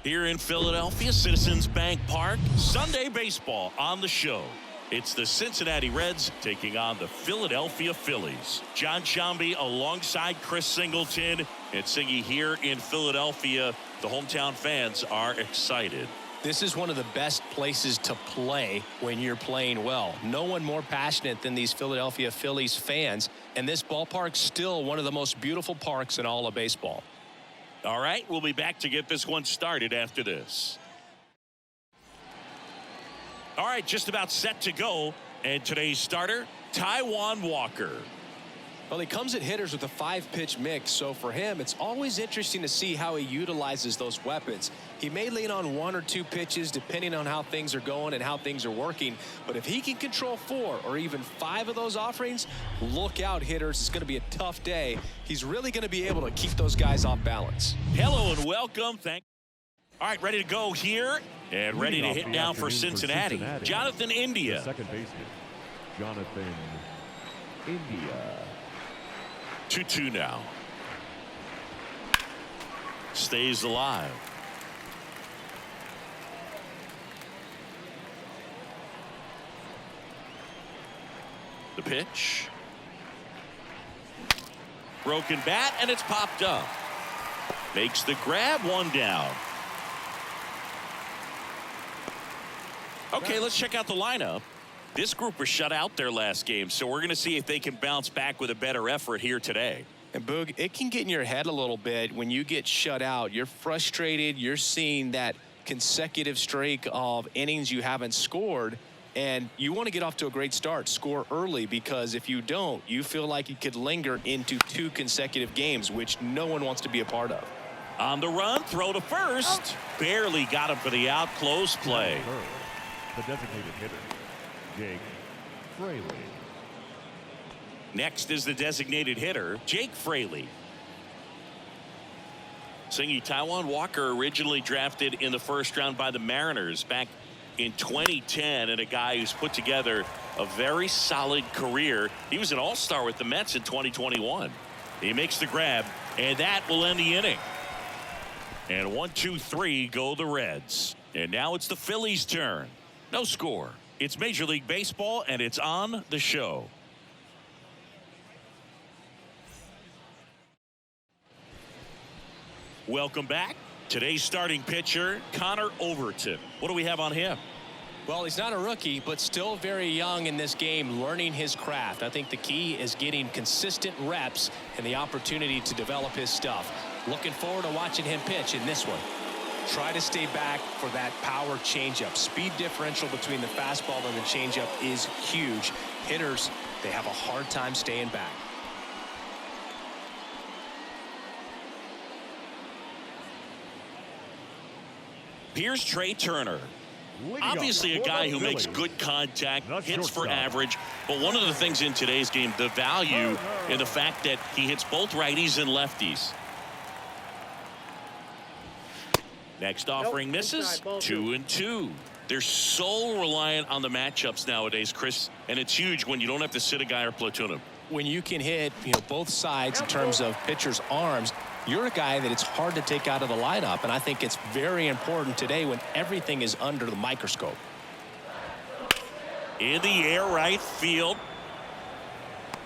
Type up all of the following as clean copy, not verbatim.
Here in Philadelphia, Citizens Bank Park, Sunday baseball on the show. It's the Cincinnati Reds taking on the Philadelphia Phillies. John Shambi alongside Chris Singleton. And Singy here in Philadelphia. The hometown fans are excited. This is one of the best places to play when you're playing well. No one more passionate than these Philadelphia Phillies fans. And this ballpark's still one of the most beautiful parks in all of baseball. All right, we'll be back to get this one started after this. All right, just about set to go. And today's starter, Taijuan Walker. Well, he comes at hitters with a 5-pitch mix, so for him, it's always interesting to see how he utilizes those weapons. He may lean on 1 or 2 pitches depending on how things are going and how things are working, but if he can control 4 or even 5 of those offerings, look out, hitters. It's going to be a tough day. He's really going to be able to keep those guys off balance. Hello and welcome. All right, ready to go here and ready to hit now for Cincinnati. Jonathan India. Second baseman, Jonathan India. 2-2 now. Stays alive. The pitch. Broken bat, and it's popped up. Makes the grab, 1 down. Okay, let's check out the lineup. This group was shut out their last game, so we're going to see if they can bounce back with a better effort here today. And Boog, it can get in your head a little bit when you get shut out. You're frustrated. You're seeing that consecutive streak of innings you haven't scored, and you want to get off to a great start, score early, because if you don't, you feel like you could linger into 2 consecutive games, which no one wants to be a part of. On the run, throw to first. Barely got him for the out. Close play. The designated hitter, Jake Fraley. Next is the designated hitter, Jake Fraley. Singy, Taijuan Walker originally drafted in the first round by the Mariners back in 2010, and a guy who's put together a very solid career. He was an all-star with the Mets in 2021. He makes the grab, and that will end the inning. And 1, 2, 3 go the Reds. And now it's the Phillies' turn. No score. It's Major League Baseball, and it's on the show. Welcome back. Today's starting pitcher, Connor Overton. What do we have on him? Well, he's not a rookie, but still very young in this game, learning his craft. I think the key is getting consistent reps and the opportunity to develop his stuff. Looking forward to watching him pitch in this one. Try to stay back for that power changeup. Speed differential between the fastball and the changeup is huge. Hitters, they have a hard time staying back. Here's Trey Turner. Obviously a guy who makes good contact, hits for average, but one of the things in today's game, the value in the fact that he hits both righties and lefties. Next offering misses. 2-2. They're so reliant on the matchups nowadays, Chris, and it's huge when you don't have to sit a guy or platoon him. When you can hit, both sides in terms of pitchers' arms, you're a guy that it's hard to take out of the lineup, and I think it's very important today when everything is under the microscope. In the air, right field.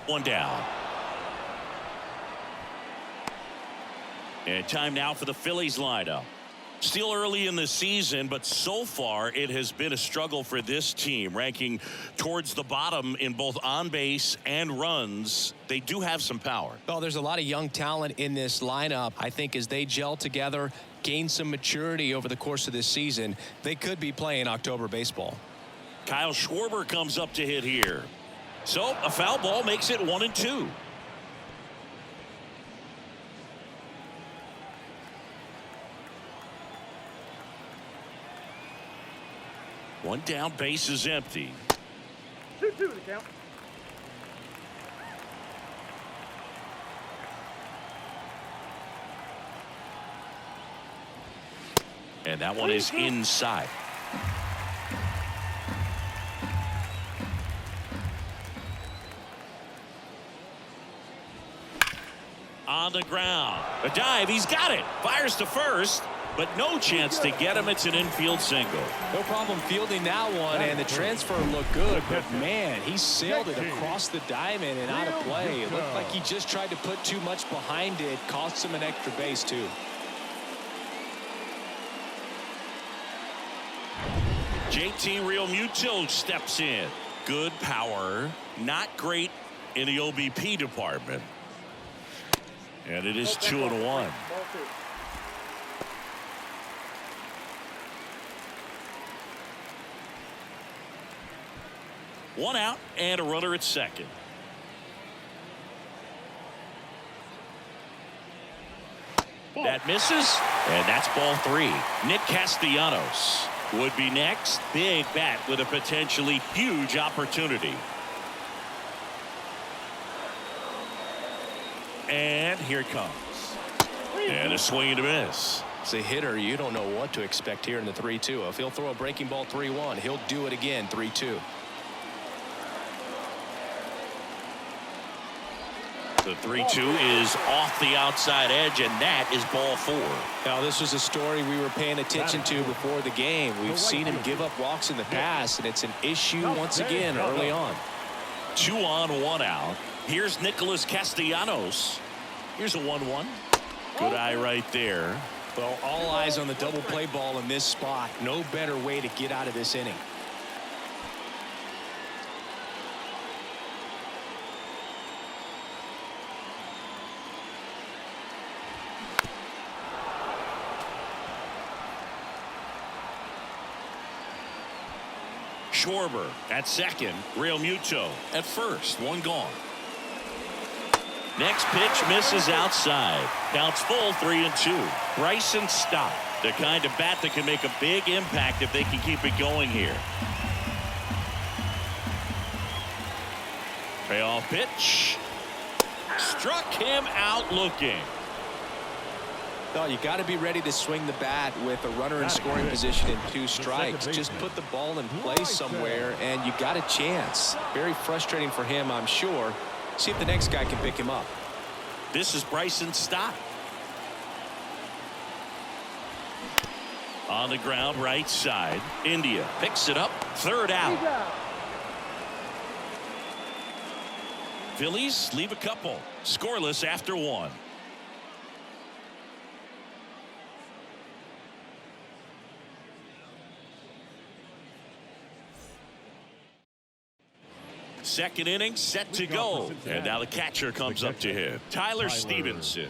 1 down. And time now for the Phillies lineup. Still early in the season, but so far it has been a struggle for this team, ranking towards the bottom in both on base and runs. They do have some power. Well, there's a lot of young talent in this lineup. I think as they gel together, gain some maturity over the course of this season, they could be playing October baseball. Kyle Schwarber comes up to hit here. So a foul ball makes it 1-2. One down, base is empty. 2-2 to count. And that one is inside. On the ground. A dive. He's got it. Fires to first. but no chance to get him. It's an infield single. No problem fielding that one, and the transfer looked good, but man, he sailed it across the diamond and out of play. It looked like he just tried to put too much behind it, cost him an extra base too. JT Realmuto steps in. Good power, not great in the OBP department. And it is 2-1. Ball 2. One out and a runner at second. That misses, and that's ball 3. Nick Castellanos would be next. Big bat with a potentially huge opportunity. And here it comes. And a swing and a miss. As a hitter, you don't know what to expect here in the 3-2. If he'll throw a breaking ball 3-1, he'll do it again 3-2. The 3-2 is off the outside edge, and that is ball 4. Now, this was a story we were paying attention to before the game. We've seen him give up walks in the past, and it's an issue once again early on. 2 on, 1 out. Here's Nicholas Castellanos. Here's a 1-1. Good eye right there. Well, all eyes on the double play ball in this spot. No better way to get out of this inning. Schwarber at second. Realmuto at first. 1 gone. Next pitch misses outside. Counts full 3-2. Bryson Stott, the kind of bat that can make a big impact if they can keep it going here. Payoff pitch. Struck him out looking. No, you got to be ready to swing the bat with a runner in scoring position and 2 strikes. Just put the ball in play somewhere, and you got a chance. Very frustrating for him, I'm sure. See if the next guy can pick him up. This is Bryson Stott. On the ground, right side. India picks it up. 3rd out. Phillies leave a couple. Scoreless after 1. Second inning set to go. And now the catcher comes up to him. Tyler Stevenson.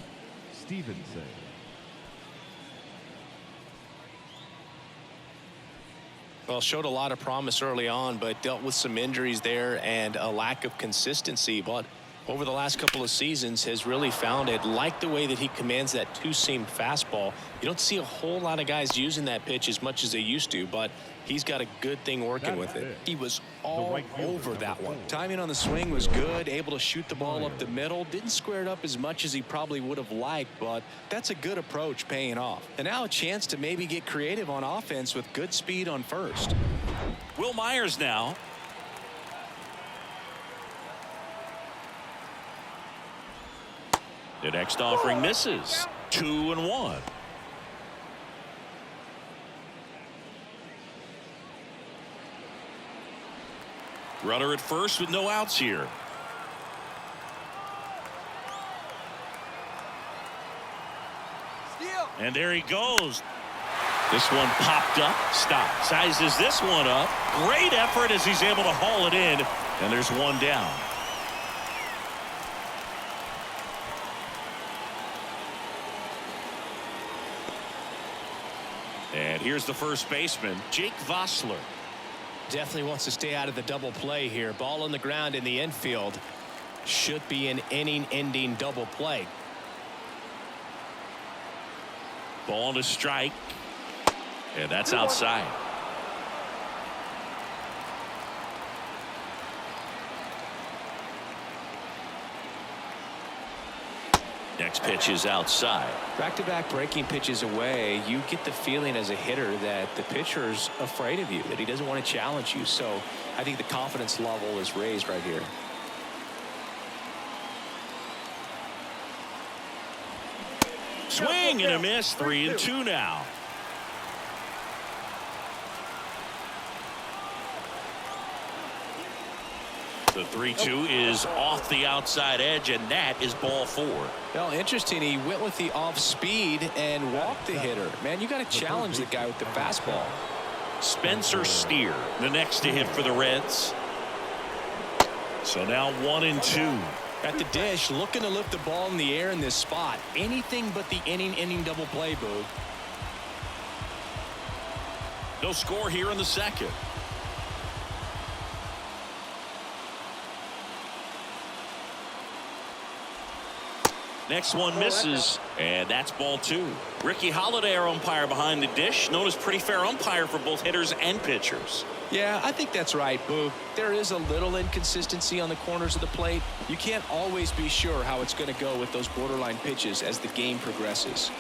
Well, showed a lot of promise early on, but dealt with some injuries there and a lack of consistency. But over the last couple of seasons has really found it. Like the way that he commands that 2-seam fastball. You don't see a whole lot of guys using that pitch as much as they used to, but he's got a good thing working with it. He was all over that one. Timing on the swing was good, able to shoot the ball up the middle. Didn't square it up as much as he probably would have liked, but that's a good approach paying off. And now a chance to maybe get creative on offense with good speed on first. Will Myers now. The next offering misses. 2-1. Runner at first with no outs here. And there he goes. This one popped up. Stop. Sizes this one up. Great effort as he's able to haul it in. And there's 1 down. And here's the first baseman, Jake Vossler. Definitely wants to stay out of the double play here. Ball on the ground in the infield. Should be an inning-ending double play. Ball to strike. And that's outside. Next pitch is outside. Back-to-back breaking pitches away, you get the feeling as a hitter that the pitcher's afraid of you, that he doesn't want to challenge you. So I think the confidence level is raised right here. Swing and a miss. 3-2 now. The 3-2 is off the outside edge, and that is ball 4. Well, interesting. He went with the off speed and walked the hitter. Man, you got to challenge the guy with the fastball. Spencer Steer, the next to hit for the Reds. So now 1-2. At the dish, looking to lift the ball in the air in this spot. Anything but the inning double play, Boog. No score here in the second. Next one misses, and that's ball 2. Ricky Holiday, our umpire behind the dish, known as pretty fair umpire for both hitters and pitchers. Yeah, I think that's right, Boog. There is a little inconsistency on the corners of the plate. You can't always be sure how it's going to go with those borderline pitches as the game progresses.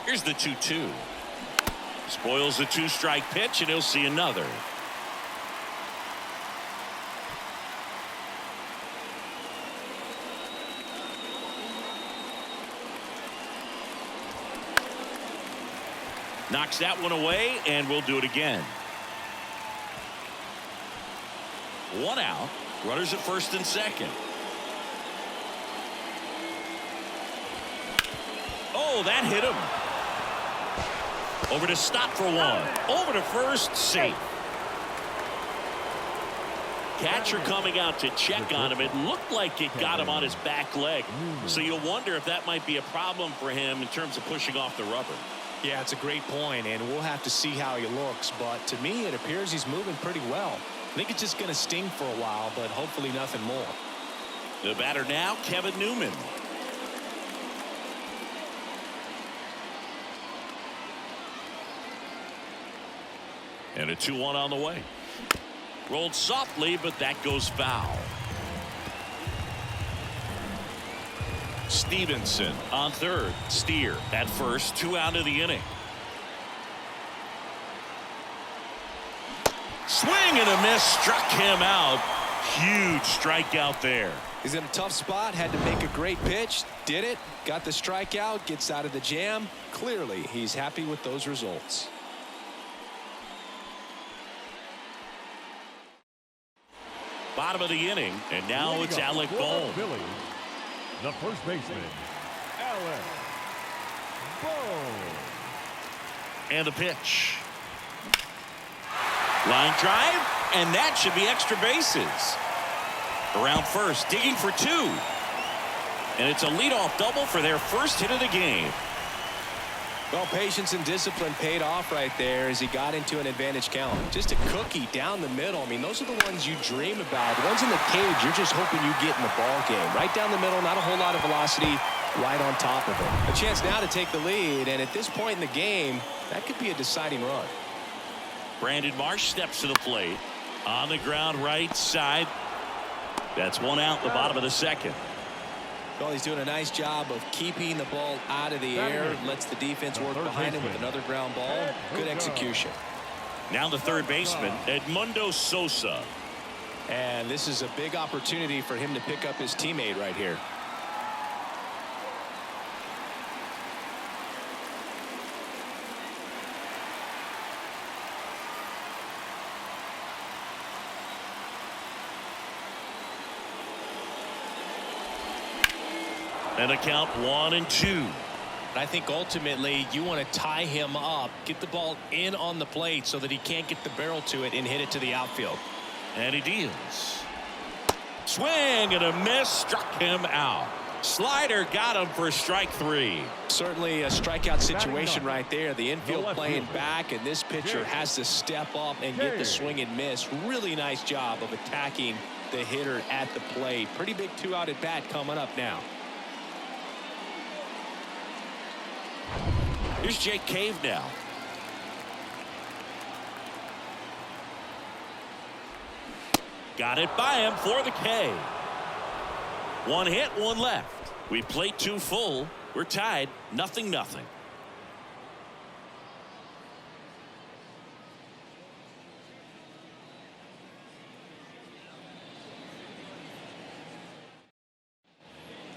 Here's the 2-2. Spoils the 2-strike pitch, and he'll see another. Knocks that one away, and we'll do it again. 1 out. Runners at first and second. Oh, that hit him. Over to stop for 1. Over to first, safe. Catcher coming out to check on him. It looked like it got him on his back leg. So you'll wonder if that might be a problem for him in terms of pushing off the rubber. Yeah, it's a great point, and we'll have to see how he looks. But to me, it appears he's moving pretty well. I think it's just going to sting for a while, but hopefully nothing more. The batter now, Kevin Newman. And a 2-1 on the way. Rolled softly, but that goes foul. Stevenson on third. Steer at first. 2 out of the inning. Swing and a miss. Struck him out. Huge strikeout there. He's in a tough spot. Had to make a great pitch. Did it. Got the strikeout. Gets out of the jam. Clearly, he's happy with those results. Bottom of the inning, and now it's Alec Bohm. Phillies, the first baseman, Alec Bohm. And the pitch. Line drive, and that should be extra bases. Around first, digging for 2. And it's a leadoff double for their first hit of the game. Well, patience and discipline paid off right there as he got into an advantage count. Just a cookie down the middle. I mean, those are the ones you dream about. The ones in the cage, you're just hoping you get in the ball game. Right down the middle, not a whole lot of velocity, right on top of it. A chance now to take the lead, and at this point in the game, that could be a deciding run. Brandon Marsh steps to the plate. On the ground right side. That's 1 out, the bottom of the second. Well, he's doing a nice job of keeping the ball out of the air. Lets the defense work behind him with another ground ball. Good execution. Now the third baseman, Edmundo Sosa. And this is a big opportunity for him to pick up his teammate right here. And a count 1-2. I think ultimately you want to tie him up, get the ball in on the plate so that he can't get the barrel to it and hit it to the outfield. And he deals. Swing and a miss. Struck him out. Slider got him for strike 3. Certainly a strikeout situation right there. The infield playing back, and this pitcher has to step up and get the swing and miss. Really nice job of attacking the hitter at the plate. Pretty big 2-out at bat coming up now. Here's Jake Cave now. Got it by him for the K. 1 hit, 1 left. We played 2 full. We're tied 0-0.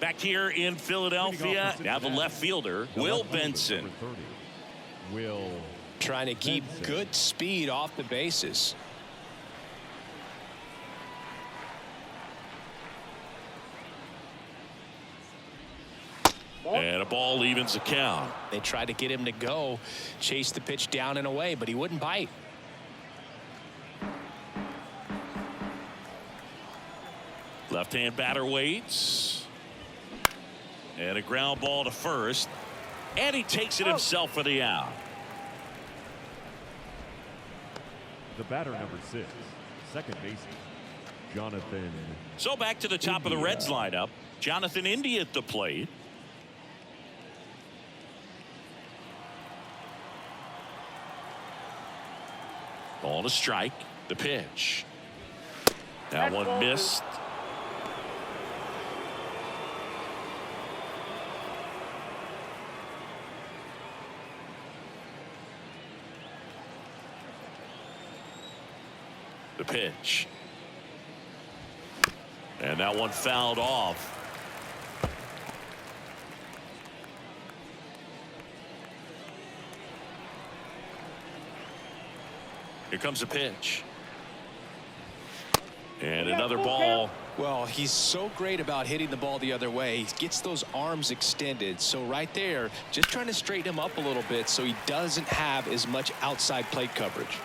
Back here in Philadelphia, now the left fielder, Will Benson. Will Trying to keep good speed off the bases. And a ball evens the count. They tried to get him to go, chase the pitch down and away, but he wouldn't bite. Left-hand batter waits. And a ground ball to first. And he takes it himself for the out. the batter number 6, second baseman, Jonathan. So back to the top of the Reds lineup. Jonathan India at the plate. On a strike. The pitch. That one missed. The pitch. And that one fouled off. Here comes a pitch. And another ball. Well, he's so great about hitting the ball the other way. He gets those arms extended. So right there, just trying to straighten him up a little bit so he doesn't have as much outside plate coverage.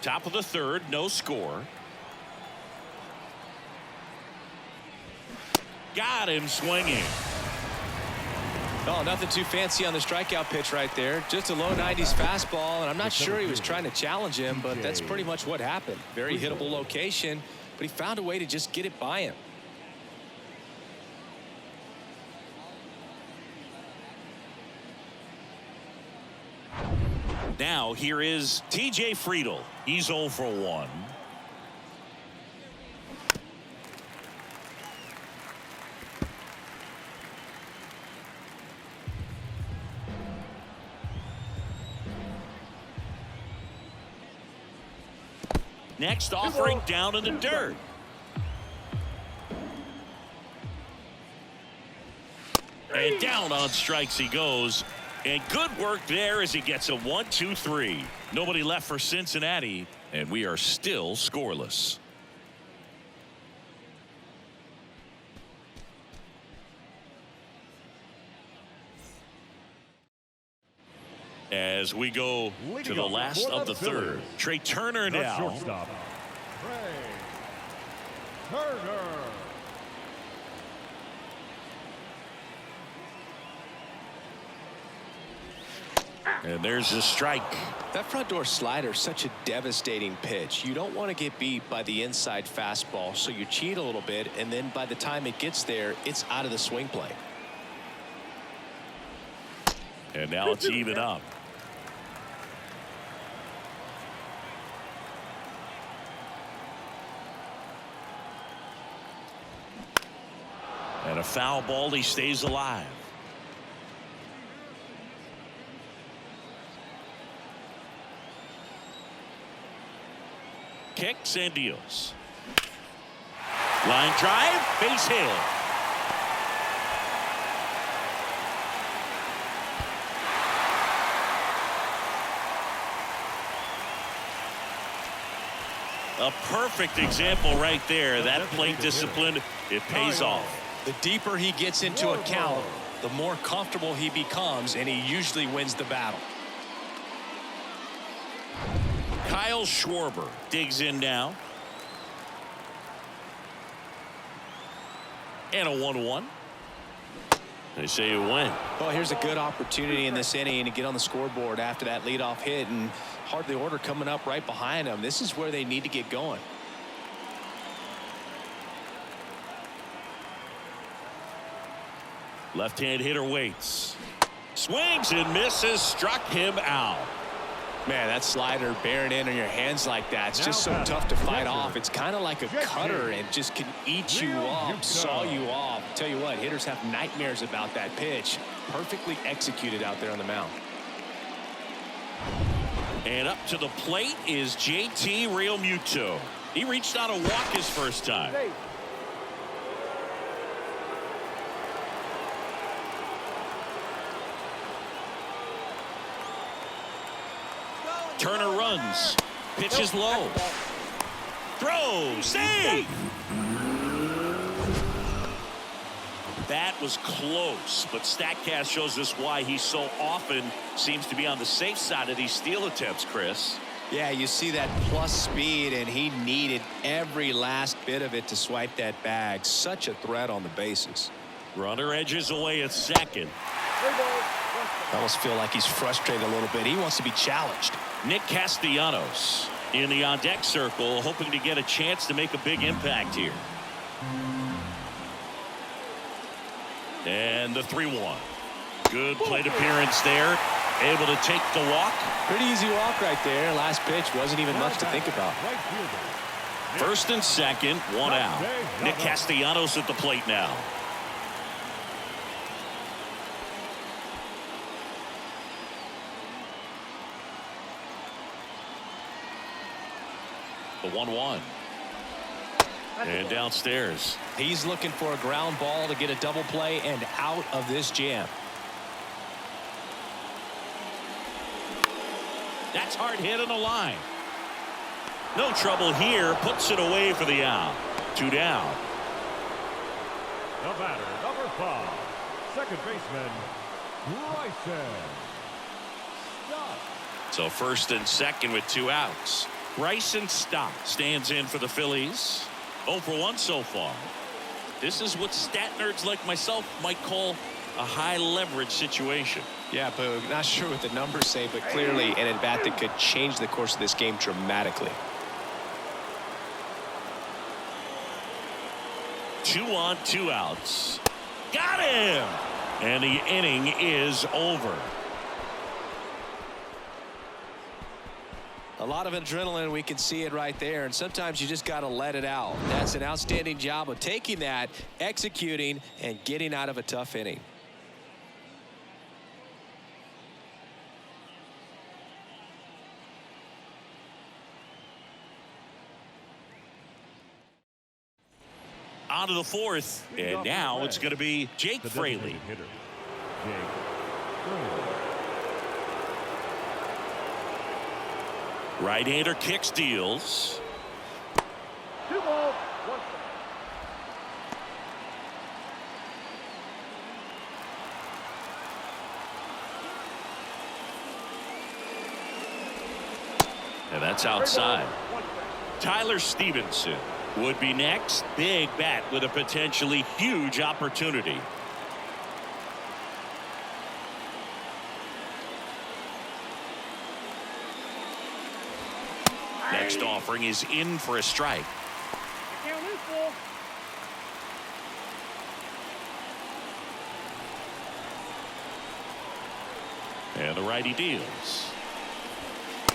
Top of the third, no score. Got him swinging. Oh, nothing too fancy on the strikeout pitch right there. Just a low 90s fastball, and I'm not sure he was trying to challenge him, but that's pretty much what happened. Very hittable location, but he found a way to just get it by him. Now here is TJ Friedl. He's 0 for 1. Next offering down in the dirt. And down on strikes he goes. And good work there as he gets a 1-2-3. Nobody left for Cincinnati, and we are still scoreless. As we go to the last of the third. Trey Turner now. Shortstop, Trey Turner. And there's a strike. That front door slider is such a devastating pitch. You don't want to get beat by the inside fastball, so you cheat a little bit, and then by the time it gets there, it's out of the swing plane. And now it's even up. And a foul ball, he stays alive. Kicks and deals. Line drive, base hit. A perfect example right there. That plate discipline, it pays off. The deeper he gets into a count, the more comfortable he becomes, and he usually wins the battle. Kyle Schwarber digs in now. And a 1-1. They say it went. Well, here's a good opportunity in this inning to get on the scoreboard after that leadoff hit, and hardly order coming up right behind them. This is where they need to get going. Left-hand hitter waits. Swings and misses. Struck him out. Man, that slider bearing in on your hands like that, it's just so tough to fight off. It's kind of like a cutter and just can eat you up, saw you off. Tell you what, hitters have nightmares about that pitch. Perfectly executed out there on the mound. And up to the plate is JT Realmuto. He reached out to walk his first time. Turner runs. Pitches low. Throw. Save. That was close, but StatCast shows us why he so often seems to be on the safe side of these steal attempts, Chris. Yeah, you see that plus speed, and he needed every last bit of it to swipe that bag. Such a threat on the bases. Runner edges away at second. I almost feel like he's frustrated a little bit. He wants to be challenged. Nick Castellanos in the on-deck circle, hoping to get a chance to make a big impact here. And the 3-1. Good plate appearance there. Able to take the walk. Pretty easy walk right there. Last pitch wasn't even much to think about. First and second, one out. Nick Castellanos at the plate now. The 1-1. And downstairs. He's looking for a ground ball to get a double play and out of this jam. That's hard hit on the line. No trouble here. Puts it away for the out. 2 down. The batter, number 5, second baseman, Bryson Stott. So first and second with 2 outs. Bryson Stott stands in for the Phillies. 0 for 1 so far. This is what stat nerds like myself might call a high leverage situation. Yeah, Boog, not sure what the numbers say, but clearly an at-bat that could change the course of this game dramatically. 2 on, 2 outs. Got him! And the inning is over. A lot of adrenaline, we can see it right there, and sometimes you just got to let it out. That's an outstanding job of taking that, executing, and getting out of a tough inning. On to the 4th, and now it's going to be Jake Fraley. Hitter, Jake Fraley. Right-hander kicks, deals. 2 balls, 1 strike. And that's outside. Tyler Stevenson would be next. Big bat with a potentially huge opportunity. Next offering is in for a strike. Count is full. And the righty deals.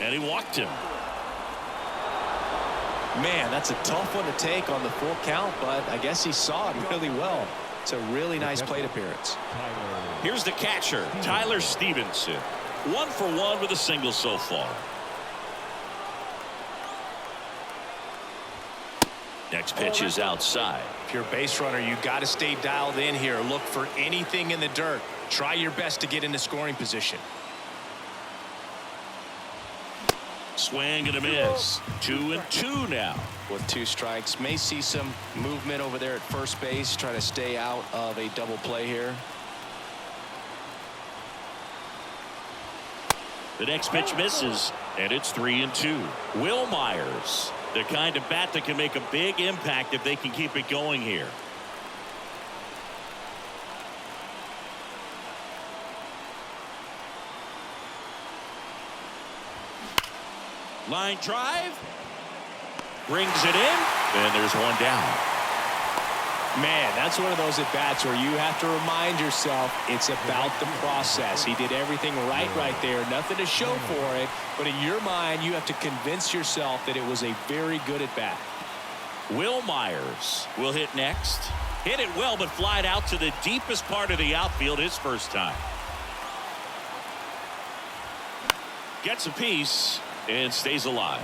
And he walked him. Man, that's a tough one to take on the full count, but I guess he saw it really well. It's a really nice plate appearance. Here's the catcher, Tyler Stevenson. 1 for 1 with a single so far. Next pitch is outside. If you're a base runner, you got to stay dialed in here. Look for anything in the dirt. Try your best to get into scoring position. Swing and a miss. 2-2 now. With 2 strikes, may see some movement over there at first base, trying to stay out of a double play here. The next pitch misses, and it's 3-2. Will Myers, the kind of bat that can make a big impact if they can keep it going here. Line drive. Brings it in, and there's 1 down. Man, that's one of those at-bats where you have to remind yourself it's about the process. He did everything right there. Nothing to show for it. But in your mind, you have to convince yourself that it was a very good at-bat. Will Myers will hit next. Hit it well, but flied out to the deepest part of the outfield his first time. Gets a piece and stays alive.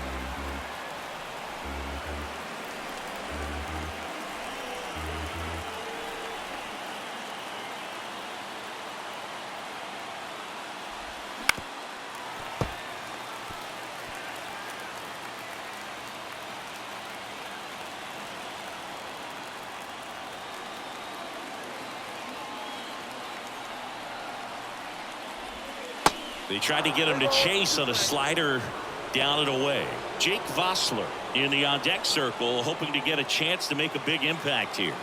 They tried to get him to chase on a slider down and away. Jake Vossler in the on-deck circle, hoping to get a chance to make a big impact here.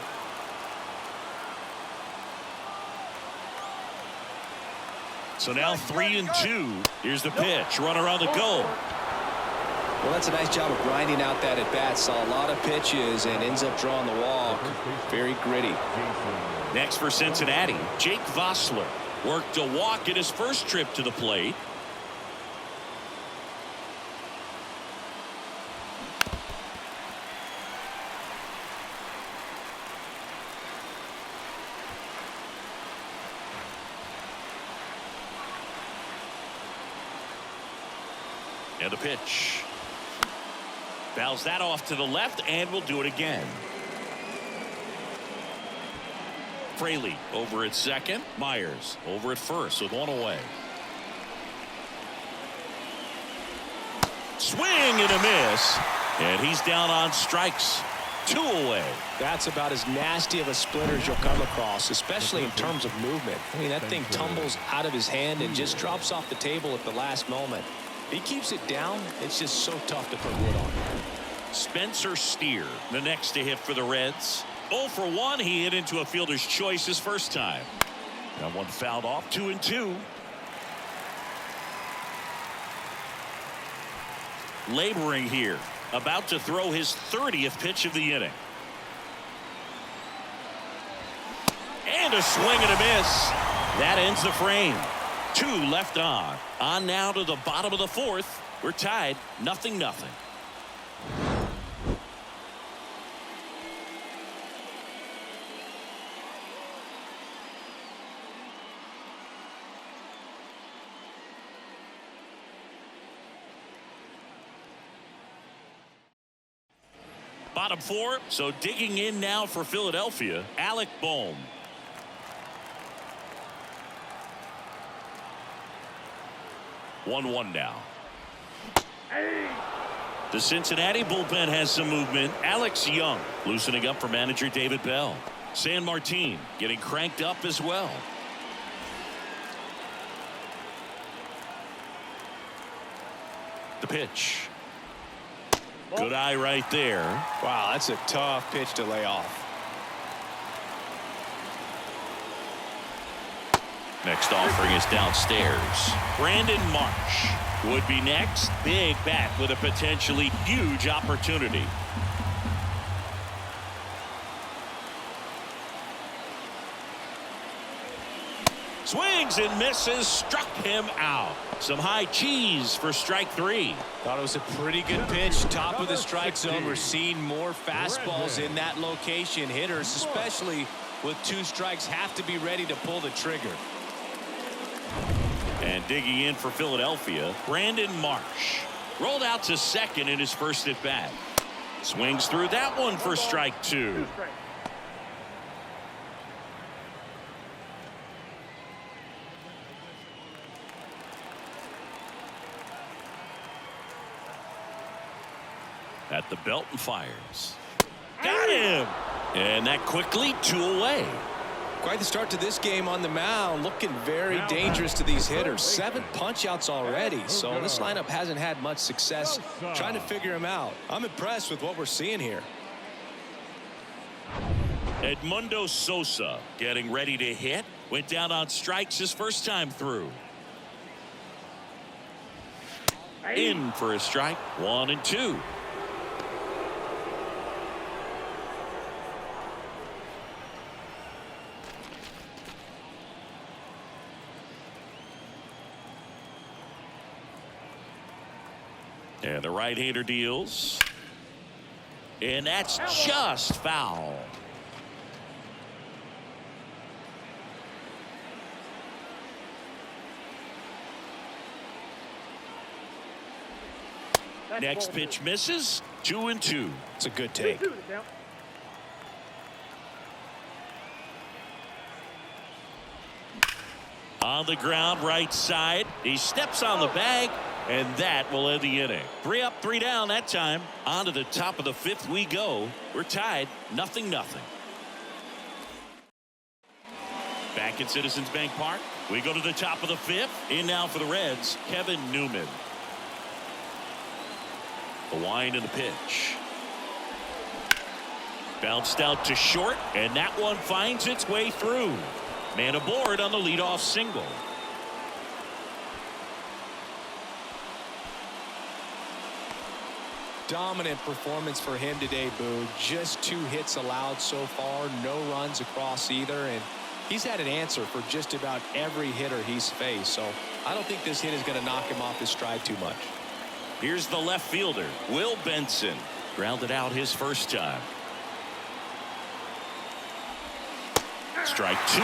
So now 3-2. Here's the pitch. Runner on the go. Well, that's a nice job of grinding out that at-bat. Saw a lot of pitches and ends up drawing the walk. Very gritty. Next for Cincinnati, Jake Vossler. Worked a walk in his first trip to the plate. And the pitch. Fouls that off to the left, and will do it again. Fraley over at second. Myers over at first with one away. Swing and a miss. And he's down on strikes. 2 away. That's about as nasty of a splitter as you'll come across, especially in terms of movement. I mean, that thing tumbles out of his hand and just drops off the table at the last moment. He keeps it down. It's just so tough to put wood on. Spencer Steer, the next to hit for the Reds. 0 for 1. He hit into a fielder's choice his first time. Got one fouled off. 2-2. Laboring here. About to throw his 30th pitch of the inning. And a swing and a miss. That ends the frame. 2 left on. On now to the bottom of the 4th. We're tied 0-0. Bottom 4. So digging in now for Philadelphia, Alec Bohm. One now. The Cincinnati bullpen has some movement. Alex Young loosening up for manager David Bell. San Martin getting cranked up as well. The pitch. Good eye right there. Wow, that's a tough pitch to lay off. Next offering is downstairs. Brandon Marsh would be next. Big bat with a potentially huge opportunity. Swings and misses. Struck him out. Some high cheese for strike 3. Thought it was a pretty good pitch. Top of the strike zone. We're seeing more fastballs in that location. Hitters, especially with 2 strikes, have to be ready to pull the trigger. And digging in for Philadelphia, Brandon Marsh. Rolled out to second in his first at bat. Swings through that one for strike 2. At the belt and fires. Got him! And that quickly 2 away. Quite the start to this game on the mound. Looking very dangerous to these hitters. 7 punch-outs already. So this lineup hasn't had much success trying to figure him out. I'm impressed with what we're seeing here. Edmundo Sosa getting ready to hit. Went down on strikes his first time through. In for a strike. 1-2. And the right-hander deals. And that's just foul. Next pitch misses. 2-2. It's a good take. On the ground, right side. He steps on the bag, and that will end the inning. 3 up, 3 down that time. On to the top of the 5th we go. We're tied, 0-0. Back at Citizens Bank Park. We go to the top of the 5th. In now for the Reds, Kevin Newman. The wind and the pitch. Bounced out to short, and that one finds its way through. Man aboard on the leadoff single. Dominant performance for him today, Boo. Just 2 hits allowed so far, no runs across either, and he's had an answer for just about every hitter he's faced. So I don't think this hit is going to knock him off his stride too much. Here's the left fielder, Will Benson. Grounded out his first time. Strike 2.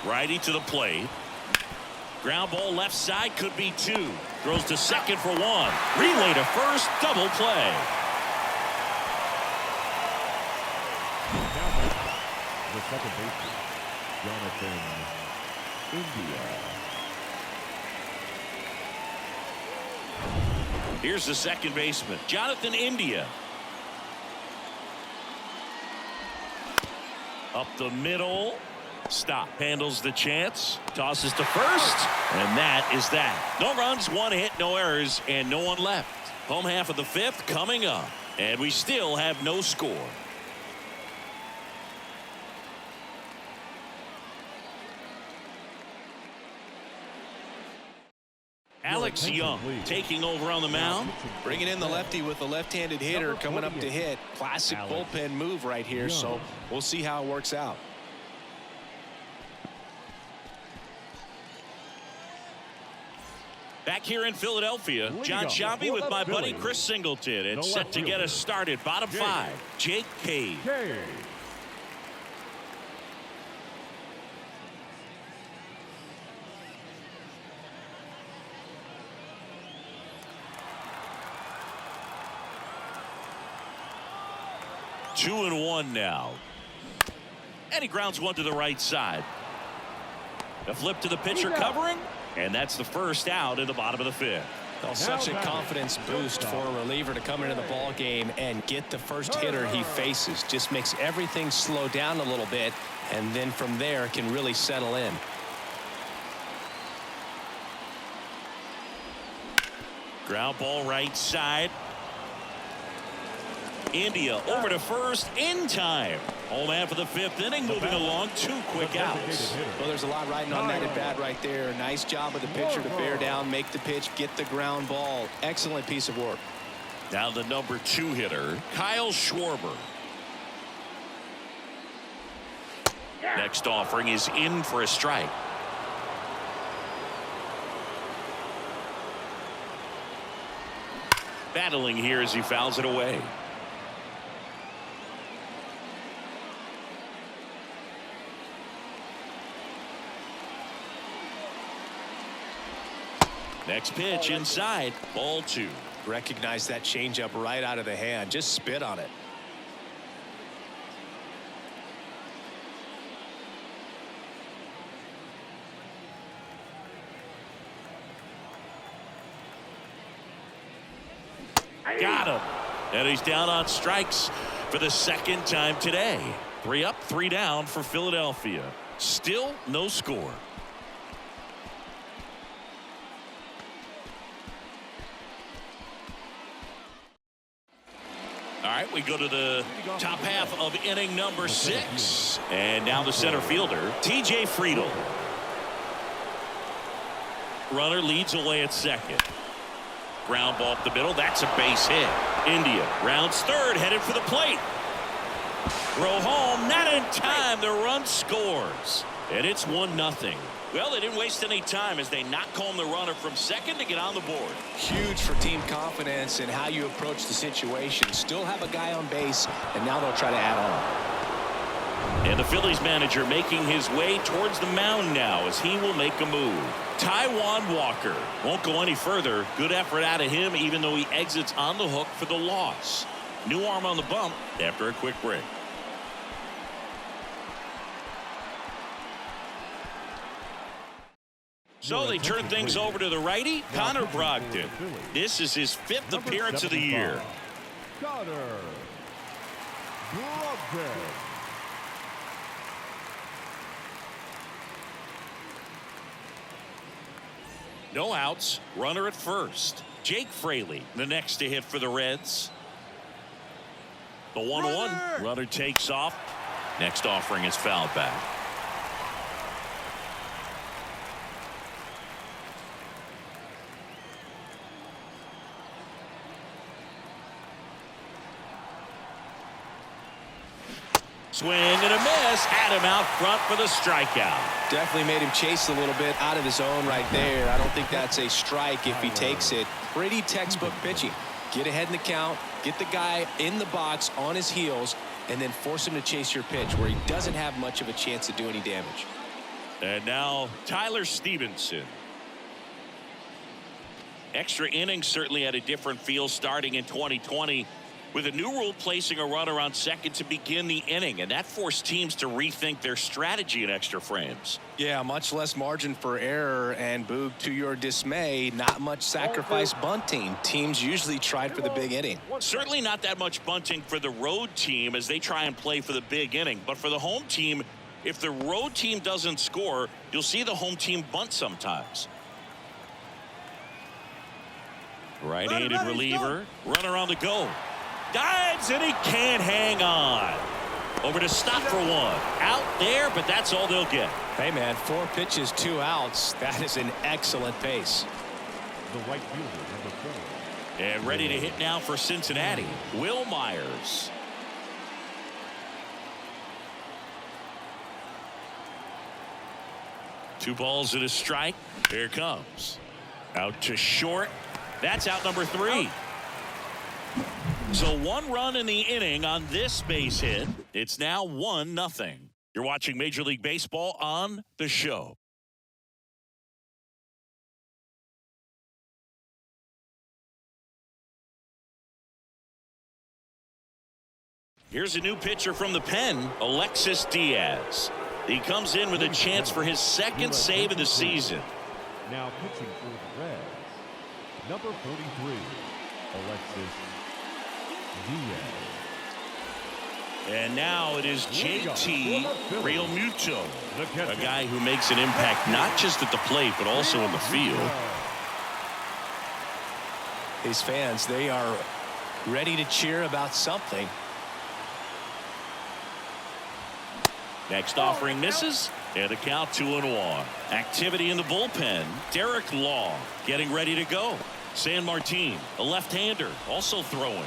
Righty to the plate. Ground ball left side, could be 2. Throws to second for 1. Relay to first, double play. The second baseman, Jonathan India. Here's the second baseman, Jonathan India. Up the middle. Stop. Handles the chance. Tosses to first. And that is that. No runs, 1 hit, no errors, and no one left. Home half of the 5th coming up. And we still have no score. Alex Young taking over on the mound. Bringing in the lefty with a left-handed hitter coming up to hit. Classic bullpen move right here, so we'll see how it works out. Back here in Philadelphia, John Sciambi with my buddy Chris Singleton. It's set to get us started. Bottom 5, Jake Cave. 2-1 now. And he grounds one to the right side. A flip to the pitcher covering. And that's the first out in the bottom of the 5th. Well, such a confidence boost for a reliever to come into the ball game and get the first hitter he faces. Just makes everything slow down a little bit, and then from there can really settle in. Ground ball right side. India over to first in time. Home half of the 5th inning, moving along, 2 quick outs. Well, there's a lot riding on that at bat right there. Nice job of the pitcher to bear down, make the pitch, get the ground ball. Excellent piece of work. Now the number 2 hitter, Kyle Schwarber. Next offering is in for a strike. Battling here as he fouls it away. Next pitch inside, ball 2. Recognize that changeup right out of the hand. Just spit on it. Got him. And he's down on strikes for the 2nd time today. 3 up, 3 down for Philadelphia. Still no score. All right, we go to the top half of inning number 6. And now the center fielder, T.J. Friedl. Runner leads away at second. Ground ball up the middle. That's a base hit. India rounds third, headed for the plate. Throw home, not in time. The run scores, and it's 1-0. Well, they didn't waste any time as they knock home the runner from second to get on the board. Huge for team confidence and how you approach the situation. Still have a guy on base, and now they'll try to add on. And the Phillies manager making his way towards the mound now as he will make a move. Taijuan Walker won't go any further. Good effort out of him, even though he exits on the hook for the loss. New arm on the bump after a quick break. So they turn things over to the righty, Connor Brogdon. This is his 5th appearance of the year. Connor Brogdon. No outs, runner at first. Jake Fraley, the next to hit for the Reds. The 1-1, runner takes off. Next offering is fouled back. Swing and a miss. Had him out front for the strikeout. Definitely made him chase a little bit out of his zone right there. I don't think that's a strike if he takes it. Pretty textbook pitching. Get ahead in the count, get the guy in the box on his heels, and then force him to chase your pitch where he doesn't have much of a chance to do any damage. And now Tyler Stevenson. Extra innings certainly had a different feel starting in 2020. With a new rule placing a runner on second to begin the inning, and that forced teams to rethink their strategy in extra frames. Yeah, much less margin for error, and Boog, to your dismay, not much sacrifice bunting. Teams usually tried for the big inning. Certainly not that much bunting for the road team as they try and play for the big inning, but for the home team, if the road team doesn't score, you'll see the home team bunt sometimes. Right-handed reliever, runner on the go. Dives and he can't hang on. Over to stop for one. Out there, but that's all they'll get. Hey, man, 4 pitches, 2 outs. That is an excellent pace. The right fielder, number 4. And ready to hit now for Cincinnati, Will Myers. Two balls and a strike. Here it comes. Out to short. That's out number 3. So 1 run in the inning on this base hit. It's now 1-0. You're watching Major League Baseball on The Show. Here's a new pitcher from the pen, Alexis Diaz. He comes in with a chance for his 2nd save of the season. Now pitching for the Reds, number 43, Alexis Diaz. And now it is JT Realmuto, a guy who makes an impact not just at the plate but also in the field. These fans, they are ready to cheer about something. Next offering misses, and the count 2-1. Activity in the bullpen. Derek Law getting ready to go. San Martin, a left-hander, also throwing.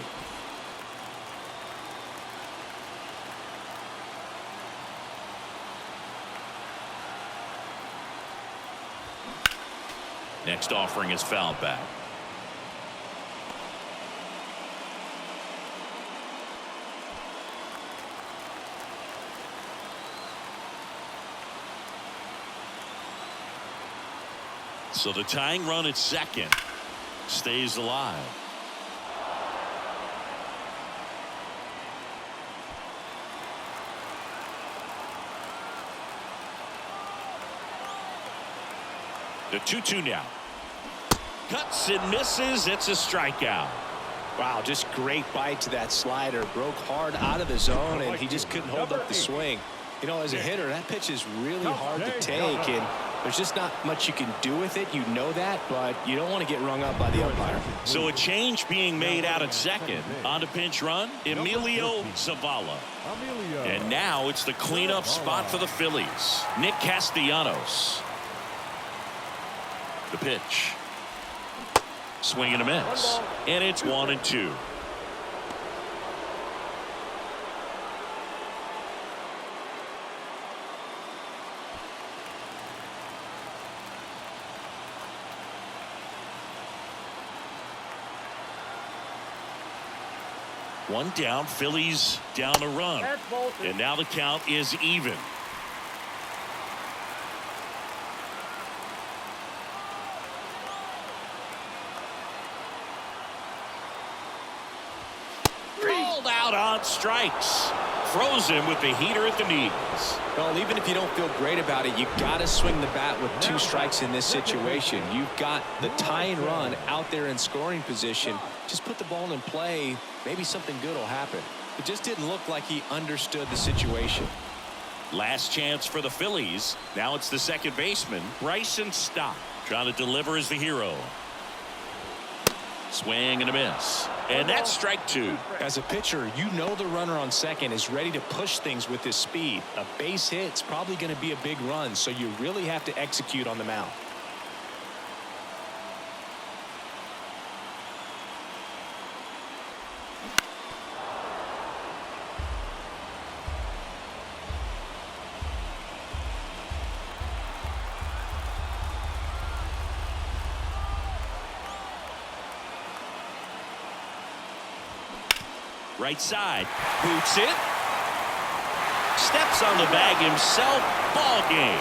Next offering is fouled back. So the tying run at second stays alive. The 2-2 now. Cuts and misses. It's a strikeout. Wow, just great bite to that slider. Broke hard out of the zone, and he just couldn't hold up the swing. You know, as a hitter, that pitch is really hard to take, and there's just not much you can do with it. You know that, but you don't want to get rung up by the umpire. So a change being made out at second. On the pinch run, Emilio Zavala. And now it's the cleanup spot for the Phillies. Nick Castellanos. The pitch. Swing and a miss. And it's 1-2. One down. Phillies down a run. That's Bolton. And now the count is even. Called out on strikes. Frozen with the heater at the knees. Well, even if you don't feel great about it, you got to swing the bat with 2 strikes in this situation. You've got the tying run out there in scoring position. Just put the ball in play. Maybe something good will happen. It just didn't look like he understood the situation. Last chance for the Phillies. Now it's the second baseman, Bryson Stott, trying to deliver as the hero. Swing and a miss. And that's strike 2. As a pitcher, you know the runner on second is ready to push things with his speed. A base hit's probably going to be a big run, so you really have to execute on the mound. Right side, boots it, steps on the bag himself. Ball game.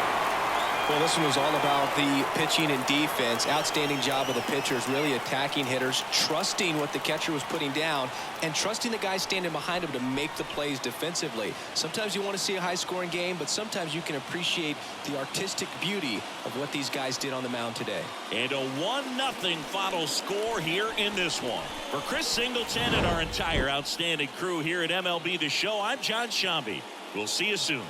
Well, this one was all about the pitching and defense. Outstanding job of the pitchers, really attacking hitters, trusting what the catcher was putting down, and trusting the guy standing behind him to make the plays defensively. Sometimes you want to see a high-scoring game, but sometimes you can appreciate the artistic beauty of what these guys did on the mound today. And a 1-0 final score here in this one. For Chris Singleton and our entire outstanding crew here at MLB The Show, I'm John Shambi. We'll see you soon.